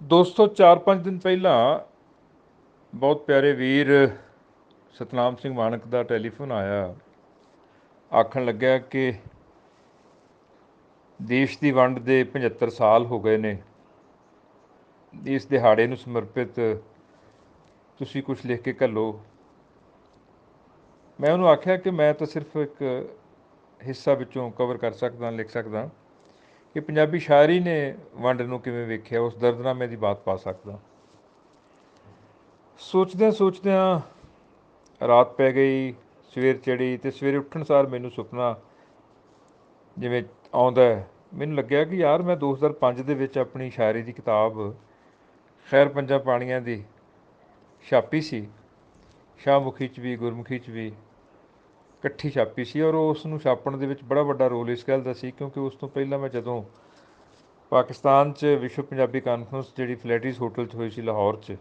ਦੋਸਤੋ 4-5 ਦਿਨ ਪਹਿਲਾਂ ਬਹੁਤ ਪਿਆਰੇ ਵੀਰ ਸਤਨਾਮ ਸਿੰਘ ਮਾਨਕ ਦਾ ਟੈਲੀਫੋਨ ਆਇਆ। ਆਖਣ ਲੱਗਿਆ ਕਿ ਦੇਸ਼ ਦੀ ਵੰਡ ਦੇ 75 ਸਾਲ ਹੋ ਗਏ ਨੇ, ਇਸ ਦਿਹਾੜੇ ਨੂੰ ਸਮਰਪਿਤ ਤੁਸੀਂ ਕੁਝ ਲਿਖ ਕੇ ਘੱਲੋ। ਮੈਂ ਉਹਨੂੰ ਆਖਿਆ ਕਿ ਮੈਂ ਤਾਂ ਸਿਰਫ ਇੱਕ ਹਿੱਸਾ ਵਿੱਚੋਂ ਕਵਰ ਕਰ ਸਕਦਾ, ਲਿਖ ਸਕਦਾ ਕਿ ਪੰਜਾਬੀ ਸ਼ਾਇਰੀ ਨੇ ਵੰਡ ਨੂੰ ਕਿਵੇਂ ਵੇਖਿਆ, ਉਸ ਦਰਦਨਾਮੇ ਦੀ ਬਾਤ ਪਾ ਸਕਦਾ। ਸੋਚਦਿਆਂ ਸੋਚਦਿਆਂ ਰਾਤ ਪੈ ਗਈ, ਸਵੇਰ ਚੜ੍ਹੀ ਅਤੇ ਸਵੇਰੇ ਉੱਠਣ ਸਾਰ ਮੈਨੂੰ ਸੁਪਨਾ ਜਿਵੇਂ ਆਉਂਦਾ ਹੈ। ਮੈਨੂੰ ਲੱਗਿਆ ਕਿ ਯਾਰ ਮੈਂ 2005 ਦੇ ਵਿੱਚ ਆਪਣੀ ਸ਼ਾਇਰੀ ਦੀ ਕਿਤਾਬ ਖੈਰ ਪੰਜਾਂ ਪਾਣੀਆਂ ਦੀ ਛਾਪੀ ਸੀ। ਸ਼ਾਹਮੁਖੀ 'ਚ ਵੀ ਗੁਰਮੁਖੀ 'ਚ ਵੀ ਇਕੱਠੀ ਛਾਪੀ ਸੀ, ਔਰ ਉਸ ਨੂੰ ਛਾਪਣ ਦੇ ਵਿੱਚ ਬੜਾ ਵੱਡਾ ਰੋਲ ਇਸ ਗੱਲ ਦਾ ਸੀ ਕਿਉਂਕਿ ਉਸ ਤੋਂ ਪਹਿਲਾਂ ਮੈਂ ਜਦੋਂ ਪਾਕਿਸਤਾਨ 'ਚ ਵਿਸ਼ਵ ਪੰਜਾਬੀ ਕਾਨਫਰੰਸ ਜਿਹੜੀ ਫਲੈਟੀਜ਼ ਹੋਟਲ 'ਚ ਹੋਈ ਸੀ ਲਾਹੌਰ 'ਚ,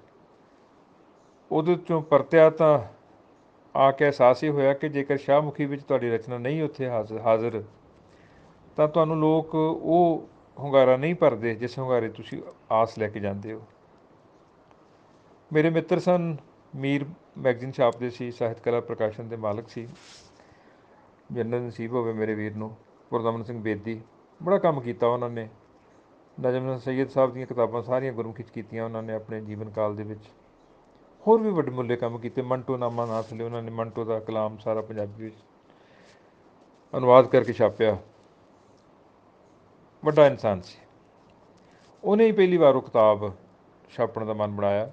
ਉਹਦੇ 'ਚੋਂ ਪਰਤਿਆ ਤਾਂ ਆ ਕੇ ਅਹਿਸਾਸ ਹੀ ਹੋਇਆ ਕਿ ਜੇਕਰ ਸ਼ਾਹਮੁਖੀ ਵਿੱਚ ਤੁਹਾਡੀ ਰਚਨਾ ਨਹੀਂ ਉੱਥੇ ਹਾਜ਼ਰ ਤਾਂ ਤੁਹਾਨੂੰ ਲੋਕ ਉਹ ਹੁੰਗਾਰਾ ਨਹੀਂ ਭਰਦੇ ਜਿਸ ਹੁੰਗਾਰੇ ਤੁਸੀਂ ਆਸ ਲੈ ਕੇ ਜਾਂਦੇ ਹੋ। ਮੇਰੇ ਮਿੱਤਰ ਸਨ, ਮੀਰ ਮੈਗਜ਼ੀਨ ਛਾਪਦੇ ਸੀ, ਸਾਹਿਤ ਕਲਾ ਪ੍ਰਕਾਸ਼ਨ ਦੇ ਮਾਲਕ ਸੀ, ਜਨਰਲ ਨਸੀਬ ਹੋਵੇ ਮੇਰੇ ਵੀਰ ਨੂੰ, ਗੁਰਦਮਨ ਸਿੰਘ ਬੇਦੀ। ਬੜਾ ਕੰਮ ਕੀਤਾ ਉਹਨਾਂ ਨੇ। ਨਜਮ ਸੈਦ ਸਾਹਿਬ ਦੀਆਂ ਕਿਤਾਬਾਂ ਸਾਰੀਆਂ ਗੁਰਮੁਖੀ 'ਚ ਕੀਤੀਆਂ ਉਹਨਾਂ ਨੇ ਆਪਣੇ ਜੀਵਨ ਕਾਲ ਦੇ ਵਿੱਚ। ਹੋਰ ਵੀ ਵੱਡੇ ਮੁੱਲੇ ਕੰਮ ਕੀਤੇ। ਮੰਟੋ ਨਾਮਾ ਨਾਂ ਥੱਲੇ ਉਹਨਾਂ ਨੇ ਮੰਟੋ ਦਾ ਕਲਾਮ ਸਾਰਾ ਪੰਜਾਬੀ ਵਿੱਚ ਅਨੁਵਾਦ ਕਰਕੇ ਛਾਪਿਆ। ਵੱਡਾ ਇਨਸਾਨ ਸੀ। ਉਹਨੇ ਹੀ ਪਹਿਲੀ ਵਾਰ ਉਹ ਕਿਤਾਬ ਛਾਪਣ ਦਾ ਮਨ ਬਣਾਇਆ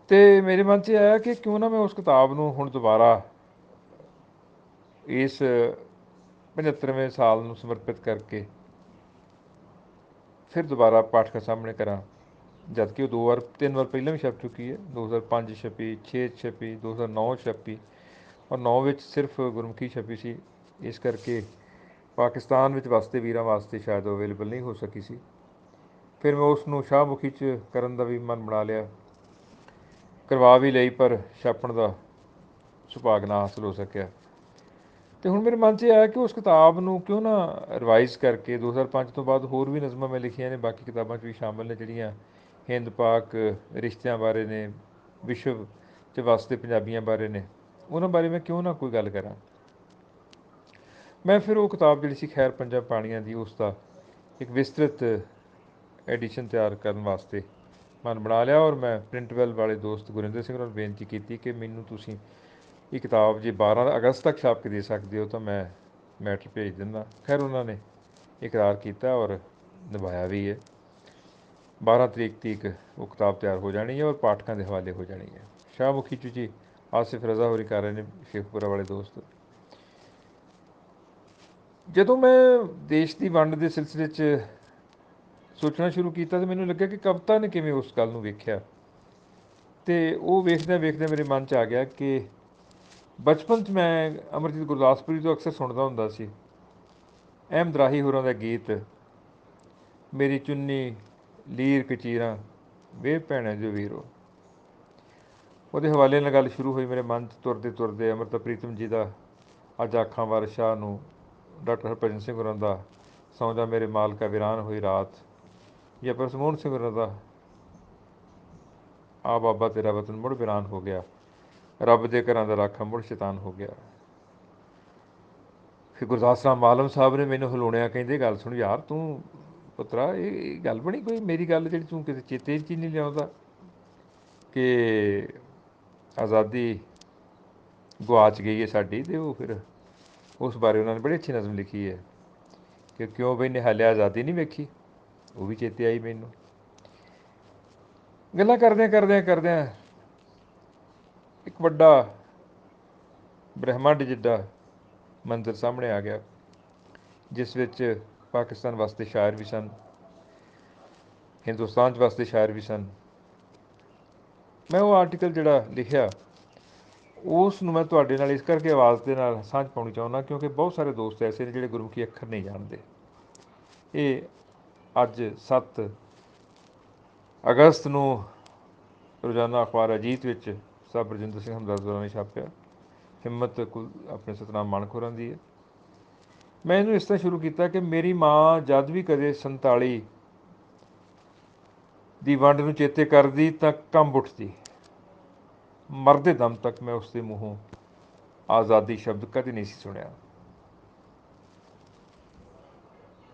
ਅਤੇ ਮੇਰੇ ਮਨ 'ਚ ਆਇਆ ਕਿ ਕਿਉਂ ਨਾ ਮੈਂ ਉਸ ਕਿਤਾਬ ਨੂੰ ਹੁਣ ਦੁਬਾਰਾ ਇਸ 75ਵੇਂ ਸਾਲ ਨੂੰ ਸਮਰਪਿਤ ਕਰਕੇ ਫਿਰ ਦੁਬਾਰਾ ਪਾਠਕਾਂ ਸਾਹਮਣੇ ਕਰਾਂ। ਜਦ ਕਿ ਉਹ 2-3 ਵਾਰ ਪਹਿਲਾਂ ਵੀ ਛਪ ਚੁੱਕੀ ਹੈ। 2005 ਛਪੀ, 6 ਛਪੀ, 2009 ਛਪੀ, ਔਰ 9 ਵਿੱਚ ਸਿਰਫ ਗੁਰਮੁਖੀ ਛਪੀ ਸੀ। ਇਸ ਕਰਕੇ ਪਾਕਿਸਤਾਨ ਵਿੱਚ ਵਸਦੇ ਵੀਰਾਂ ਵਾਸਤੇ ਸ਼ਾਇਦ ਉਹ ਅਵੇਲੇਬਲ ਨਹੀਂ ਹੋ ਸਕੀ ਸੀ। ਫਿਰ ਮੈਂ ਉਸ ਨੂੰ ਸ਼ਾਹਮੁਖੀ 'ਚ ਕਰਨ ਦਾ ਵੀ ਮਨ ਬਣਾ ਲਿਆ, ਕਰਵਾ ਵੀ ਲਈ, ਪਰ ਛਾਪਣ ਦਾ ਸੁਭਾਗ ਨਾ ਹਾਸਲ ਹੋ ਸਕਿਆ। ਅਤੇ ਹੁਣ ਮੇਰੇ ਮਨ 'ਚ ਆਇਆ ਕਿ ਉਸ ਕਿਤਾਬ ਨੂੰ ਕਿਉਂ ਨਾ ਰਿਵਾਈਜ਼ ਕਰਕੇ 2005 ਤੋਂ ਬਾਅਦ ਹੋਰ ਵੀ ਨਜ਼ਮਾਂ ਮੈਂ ਲਿਖੀਆਂ ਨੇ, ਬਾਕੀ ਕਿਤਾਬਾਂ 'ਚ ਵੀ ਸ਼ਾਮਲ ਨੇ ਜਿਹੜੀਆਂ ਹਿੰਦ ਪਾਕ ਰਿਸ਼ਤਿਆਂ ਬਾਰੇ ਨੇ, ਵਿਸ਼ਵ 'ਚ ਵਸਦੇ ਪੰਜਾਬੀਆਂ ਬਾਰੇ ਨੇ, ਉਹਨਾਂ ਬਾਰੇ ਮੈਂ ਕਿਉਂ ਨਾ ਕੋਈ ਗੱਲ ਕਰਾਂ। ਮੈਂ ਫਿਰ ਉਹ ਕਿਤਾਬ ਜਿਹੜੀ ਸੀ ਖੈਰ ਪੰਜਾਂ ਪਾਣੀਆਂ ਦੀ, ਉਸ ਦਾ ਇੱਕ ਵਿਸਤ੍ਰਿਤ ਐਡੀਸ਼ਨ ਤਿਆਰ ਕਰਨ ਵਾਸਤੇ ਮਨ ਬਣਾ ਲਿਆ, ਔਰ ਮੈਂ ਪ੍ਰਿੰਟਵੈਲ ਵਾਲੇ ਦੋਸਤ ਗੁਰਿੰਦਰ ਸਿੰਘ ਨੂੰ ਬੇਨਤੀ ਕੀਤੀ ਕਿ ਮੈਨੂੰ ਤੁਸੀਂ ਇਹ ਕਿਤਾਬ ਜੇ 12 ਅਗਸਤ ਤੱਕ ਛਾਪ ਕੇ ਦੇ ਸਕਦੇ ਹੋ ਤਾਂ ਮੈਂ ਮੈਟਰ ਭੇਜ ਦਿੰਦਾ। ਖੈਰ ਉਹਨਾਂ ਨੇ ਇਕਰਾਰ ਕੀਤਾ ਔਰ ਨਿਭਾਇਆ ਵੀ ਹੈ। 12 ਤਰੀਕ ਤੀਕ ਉਹ ਕਿਤਾਬ ਤਿਆਰ ਹੋ ਜਾਣੀ ਹੈ ਔਰ ਪਾਠਕਾਂ ਦੇ ਹਵਾਲੇ ਹੋ ਜਾਣੀ ਹੈ। ਸ਼ਾਹਮੁਖੀ 'ਚ ਜੀ ਆਸਿਫ ਰਜ਼ਾ ਹੋਰੀ ਕਰ ਰਹੇ ਨੇ, ਸ਼ੇਖਪੁਰਾ ਵਾਲੇ ਦੋਸਤ। ਜਦੋਂ ਮੈਂ ਦੇਸ਼ ਦੀ ਵੰਡ ਦੇ ਸਿਲਸਿਲੇ 'ਚ ਸੋਚਣਾ ਸ਼ੁਰੂ ਕੀਤਾ ਤਾਂ ਮੈਨੂੰ ਲੱਗਿਆ ਕਿ ਕਵਿਤਾ ਨੇ ਕਿਵੇਂ ਉਸ ਗੱਲ ਨੂੰ ਵੇਖਿਆ, ਅਤੇ ਉਹ ਵੇਖਦਿਆਂ ਵੇਖਦਿਆਂ ਮੇਰੇ ਮਨ 'ਚ ਆ ਗਿਆ ਕਿ ਬਚਪਨ 'ਚ ਮੈਂ ਅਮਰਜੀਤ ਗੁਰਦਾਸਪੁਰੀ ਤੋਂ ਅਕਸਰ ਸੁਣਦਾ ਹੁੰਦਾ ਸੀ ਅਹਿਮਦ ਰਾਹੀ ਹੋਰਾਂ ਦਾ ਗੀਤ, ਮੇਰੀ ਚੁੰਨੀ ਲੀਰ ਕਚੀਰਾਂ ਵੇ ਭੈਣਾਂ ਜੋ ਵੀਰੋ। ਉਹਦੇ ਹਵਾਲੇ ਨਾਲ ਗੱਲ ਸ਼ੁਰੂ ਹੋਈ ਮੇਰੇ ਮਨ 'ਚ ਤੁਰਦੇ ਤੁਰਦੇ। ਅੰਮ੍ਰਿਤਾ ਪ੍ਰੀਤਮ ਜੀ ਦਾ ਅੱਜ ਆਖਾਂ ਵਾਰਿਸ ਸ਼ਾਹ ਨੂੰ, ਡਾਕਟਰ ਹਰਭਜਨ ਸਿੰਘ ਹੋਰਾਂ ਦਾ ਸੌਂ ਜਾ ਮੇਰੇ ਮਾਲਕਾ ਵੀਰਾਨ ਹੋਈ ਰਾਤ, ਜਾਂ ਪਰਸਮੋਹਣ ਸਿੰਘ ਹੋਰਾਂ ਦਾ ਆ ਬਾਬਾ ਤੇਰਾ ਵਤਨ ਮੁੜ ਵੀਰਾਨ ਹੋ ਗਿਆ, ਰੱਬ ਦੇ ਘਰਾਂ ਦਾ ਰਾਖਾ ਮੁੜ ਸ਼ੈਤਾਨ ਹੋ ਗਿਆ। ਫਿਰ ਗੁਰਦਾਸ ਰਾਮ ਮਾਲਮ ਸਾਹਿਬ ਨੇ ਮੈਨੂੰ ਹਲੂਣਿਆ, ਕਹਿੰਦੇ ਗੱਲ ਸੁਣ ਯਾਰ ਤੂੰ ਪੁੱਤਰਾ, ਇਹ ਗੱਲ ਬਣੀ ਕੋਈ ਮੇਰੀ ਗੱਲ ਜਿਹੜੀ ਤੂੰ ਕਿਤੇ ਚੇਤੇ 'ਚ ਹੀ ਨਹੀਂ ਲਿਆਉਂਦਾ ਕਿ ਆਜ਼ਾਦੀ ਗੁਆਚ ਗਈ ਹੈ ਸਾਡੀ। ਅਤੇ ਉਹ ਫਿਰ ਉਸ ਬਾਰੇ ਉਹਨਾਂ ਨੇ ਬੜੀ ਅੱਛੀ ਨਜ਼ਮ ਲਿਖੀ ਹੈ ਕਿ ਕਿਉਂ ਬਈ ਨਿਹਾਲਿਆ ਆਜ਼ਾਦੀ ਨਹੀਂ ਵੇਖੀ, ਉਹ ਵੀ ਚੇਤੇ ਆਈ ਮੈਨੂੰ। ਗੱਲਾਂ ਕਰਦਿਆਂ ਕਰਦਿਆਂ ਕਰਦਿਆਂ ਇੱਕ ਵੱਡਾ ਬ੍ਰਹਿਮੰਡ ਜਿੱਡਾ ਮੰਜ਼ਰ ਸਾਹਮਣੇ ਆ ਗਿਆ, ਜਿਸ ਵਿੱਚ ਪਾਕਿਸਤਾਨ ਵਾਸਤੇ ਸ਼ਾਇਰ ਵੀ ਸਨ, ਹਿੰਦੁਸਤਾਨ 'ਚ ਵਾਸਤੇ ਸ਼ਾਇਰ ਵੀ ਸਨ। ਮੈਂ ਉਹ ਆਰਟੀਕਲ ਜਿਹੜਾ ਲਿਖਿਆ ਉਸ ਨੂੰ ਮੈਂ ਤੁਹਾਡੇ ਨਾਲ ਇਸ ਕਰਕੇ ਆਵਾਜ਼ ਦੇ ਨਾਲ ਸਾਂਝ ਪਾਉਣੀ ਚਾਹੁੰਦਾ ਕਿਉਂਕਿ ਬਹੁਤ ਸਾਰੇ ਦੋਸਤ ਐਸੇ ਨੇ ਜਿਹੜੇ ਗੁਰਮੁਖੀ ਅੱਖਰ ਨਹੀਂ ਜਾਣਦੇ। ਇਹ ਅੱਜ 7 ਅਗਸਤ ਨੂੰ ਰੋਜ਼ਾਨਾ ਅਖਬਾਰ ਅਜੀਤ ਵਿੱਚ ਸਾਹਿਬ ਰਜਿੰਦਰ ਸਿੰਘ ਹਮਦਰਦ ਨੇ ਛਾਪਿਆ। ਹਿੰਮਤ ਆਪਣੇ ਸਤਨਾਮ ਮਾਨਕ ਹੋਰਾਂ ਦੀ ਹੈ। ਮੈਂ ਇਹਨੂੰ ਇਸ ਤਰ੍ਹਾਂ ਸ਼ੁਰੂ ਕੀਤਾ ਕਿ ਮੇਰੀ ਮਾਂ ਜਦ ਵੀ ਕਦੇ 47 ਦੀ ਵੰਡ ਨੂੰ ਚੇਤੇ ਕਰਦੀ ਤਾਂ ਕੰਬ ਉੱਠਦੀ। ਮਰਦੇ ਦਮ ਤੱਕ ਮੈਂ ਉਸ ਦੇ ਮੂੰਹੋਂ ਆਜ਼ਾਦੀ ਸ਼ਬਦ ਕਦੇ ਨਹੀਂ ਸੀ ਸੁਣਿਆ।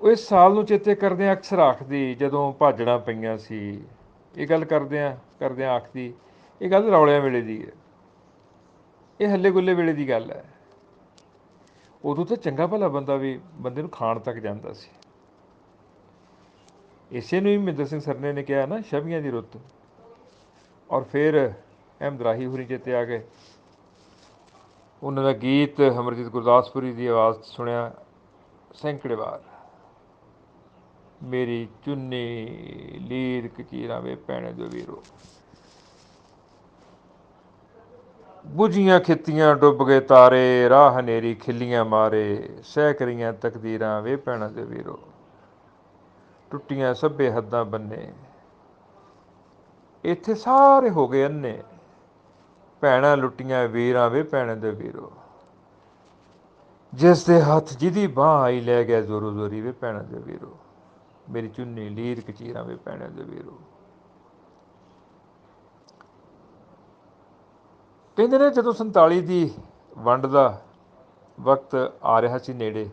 ਉਹ ਇਸ ਸਾਲ ਨੂੰ ਚੇਤੇ ਕਰਦਿਆਂ ਅਕਸਰ ਆਖਦੀ, ਜਦੋਂ ਭਾਜੜਾਂ ਪਈਆਂ ਸੀ, ਇਹ ਗੱਲ ਕਰਦਿਆਂ ਆਖਦੀ, ਇਹ ਗੱਲ ਰੌਲਿਆਂ ਵੇਲੇ ਦੀ ਹੈ, ਇਹ ਹੱਲੇ ਗੁੱਲੇ ਵੇਲੇ ਦੀ ਗੱਲ ਹੈ। ਉਦੋਂ ਤਾਂ ਚੰਗਾ ਭਲਾ ਬੰਦੇ ਨੂੰ ਖਾਣ ਤੱਕ ਜਾਂਦਾ ਸੀ। ਇਸੇ ਨੂੰ ਹੀ ਮਹਿੰਦਰ ਸਿੰਘ ਸਰਨੇ ਨੇ ਕਿਹਾ ਨਾ, ਛਵੀਆਂ ਦੀ ਰੁੱਤ। ਔਰ ਫਿਰ ਅਹਿਮਦ ਰਾਹੀ ਹੋਰੀ ਚੇਤੇ ਆ ਗਏ। ਉਹਨਾਂ ਦਾ ਗੀਤ ਅਮਰਜੀਤ ਗੁਰਦਾਸਪੁਰੀ ਦੀ ਆਵਾਜ਼ ਸੁਣਿਆ ਸੈਂਕੜੇ ਵਾਰ। ਮੇਰੀ ਚੁੰਨੀ ਲੀਰ ਕਚੀਰਾਂ ਵੇ ਭੈਣੇ ਦੇ ਵੀਰੋ, ਬੁਝੀਆਂ ਖਿੱਤੀਆਂ ਡੁੱਬ ਗਏ ਤਾਰੇ, ਰਾਹ ਹਨੇਰੀ ਖਿੱਲੀਆਂ ਮਾਰੇ, ਸਹਿਕਰੀਆਂ ਤਕਦੀਰਾਂ ਵੇ ਭੈਣਾਂ ਦੇ ਵੀਰੋ, ਟੁੱਟੀਆਂ ਸਭੇ ਹੱਦਾਂ ਬੰਨੇ, ਇੱਥੇ ਸਾਰੇ ਹੋ ਗਏ ਅੰਨੇ, ਭੈਣਾਂ ਲੁੱਟੀਆਂ ਵੀਰਾਂ ਵੇ ਭੈਣਾਂ ਦੇ ਵੀਰੋ, ਜਿਸ ਦੇ ਹੱਥ ਜਿਹਦੀ ਬਾਂਹ ਆਈ ਲੈ ਗਿਆ ਜ਼ੋਰੋ ਜ਼ੋਰੀ ਵੇ ਭੈਣਾਂ ਦੇ ਵੀਰੋ, ਮੇਰੀ ਚੁੰਨੀ ਲੀਰ ਕਚੀਰਾਂ ਵੇ ਭੈਣਾਂ ਦੇ ਵੀਰੋ। ਕਹਿੰਦੇ ਨੇ ਜਦੋਂ 47 ਦੀ ਵੰਡ ਦਾ ਵਕਤ ਆ ਰਿਹਾ ਸੀ ਨੇੜੇ,